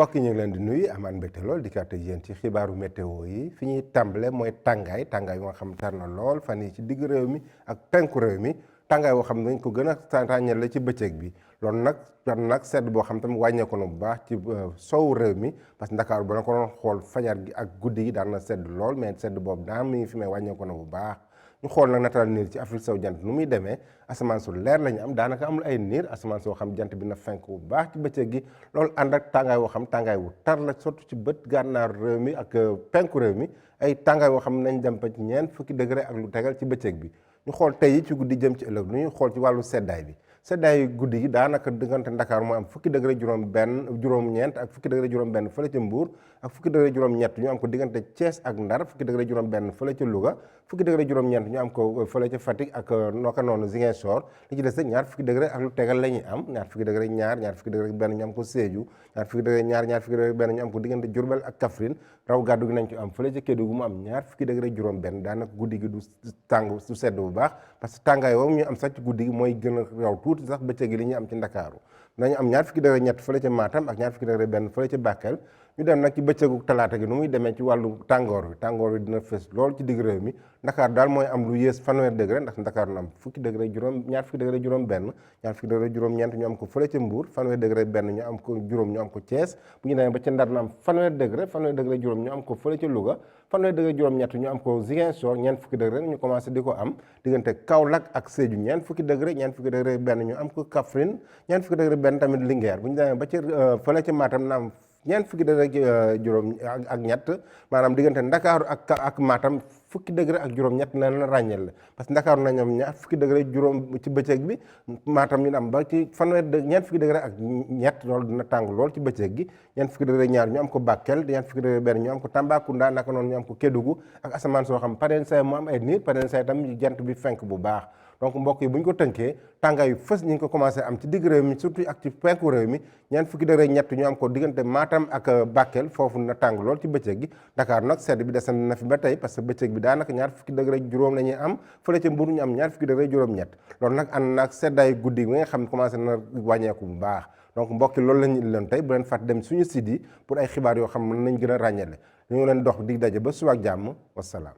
mbokk ñu ngi leen di nuyu amaan mbégte lool di kàtt yéen ci xibaaru météo yi fi ñuy tàmbale mooy tàngaay yu nga xam tar na lool fan yi ci digg réew mi ak penku réew mi tàngaay boo xam ne dañ ko gën a ràññale ci bëccëg bi loolu nag sedd boo xam tamit wàññeeku na bu baax ci sowu réew mi parce que Ndakaaru ba na ko doon xool fajar gi ak guddi gi daan na sedd lool mais sedd boobu daan mi ngi fi may wàññeeku na bu baax ñu xool nag nataal niir ci Afrique sowu jant nu muy demee asamaan su leer la ñu am daanaka amul ay niir asamaan soo xam jant bi na fenk bu baax ci bëccëg gi loolu ànd ak tàngaay woo xam tàngaay wu tar la surtout ci bët gànnaar réew mi ak penku réew mi ay tàngaay woo xam nañ dem ba ci ñeent fukki degré ak lu tegal ci bëccëg bi ñu xool tey yi ci guddi jëm ci ëllëg lu ñuy xool ci wàllu seddaay bi seddaay guddi gi daanaka diggante Ndakaar moo am fukki degré juróom-ñeent ak fukki degré juróom-benn fële ca Mbuur ak fukki degré juróom-ñett ñu am ko diggante Thiès ak Ndar fukki degré juróom-benn fële ca Louga fukki degré juróom-ñeent ñu am ko fële ca Fatick ak naka noonu Ziguinchor li ci des nag ñaar fukki degré ak lu tegal la ñuy am ñaar fukki degré ñaar fukki degré benn ñu am ko Sédhiou ñaar fukki degré ñaar fukki degré benn ñu am ko diggante Diourbel ak Kaffrine raw gàddu gi nañ ko am fële ca Kédougou mu am ñaar fukki degré juróom-benn daanaka guddi gi du tàng du sedd bu baax parce que tàngaay woowu ñu am sax ci guddi gi mooy gën a raw tuuti sax bëccëg gi li ñu am ci Ndakaaru nañu am ñaar fukki degré ñett fële ca Matam ak ñaar fukki degré benn fële ca Bakel ñu dem nag ci bëccëgu talaata gi nu muy demee ci wàllu tàngoor wi dina fës lool ci digg réew mi Ndakaar daal mooy am lu yées fanweer degré ndax Ndakaar na am ñaar fukki degré juróom benn ñaar fukki degré juróom ñeent ñu am ko fële ca Mbuur fanweer degré benn ñu am ko juróom ñu am ko Thiès bu ñu demee ba ca Ndar na am fanweer degré juróom ñu am ko fële ca Louga fanweer degré juróom ñett ñu am ko Ziguinchor ñeent fukki degré ñu commencé di ko am diggante Kaolack ak Sédhiou ñeent fukki degré benn ñu am ko Kaffrine ñeent fukki degré benn tamit Linguère bu ñu demee ba ca fële ca Matam na am ñeent fukki degré juróom ak ñett maanaam diggante Ndakaaru ak Matam fukki degré ak juróom ñett na la ràññeel la parce que Ndakaaru nañ am ñaar fukki degré juróom ci bëccëg bi Matam ñu am ba ci ñeent fukki degré ak ñett loolu dina tàng lool ci bëccëg gi ñeent fukki degré ñaar ñu am ko Bakel ñeent fukki degré benn ñu am ko Tambacounda naka noonu ñu am ko Kédougou ak asamaan soo xam pareen say mu am ay niir pareen say tam jant bi fenk bu baax donc mbokk yi bu ñu ko tënkee tàngaay yu fës ñu ngi ko commencé am ci digg réew mi surtout ak ci penku réew mi ñeent fukki degré ñett ñu am ko diggante Matam ak Bakel foofu na tàng lool ci bëccëg gi Dakar nag sedd bi desandi na fi ba tey parce que bëccëg bi daanaka ñaar fukki degré juróom la ñuy am fële ca Mbuur ñu am ñaar fukki degré juróom ñett loolu nag ànd naag seddaay guddi bi nga xam ne commencé na wàññeeku bu baax donc mbokk yi loolu la ñu leen tey bu leen fàtte dem suñu site yi pour ay xibaar yoo xam ne nañ gën a ràññale ñu ngi leen dox dig daje ba suba ak jàmm wasalaam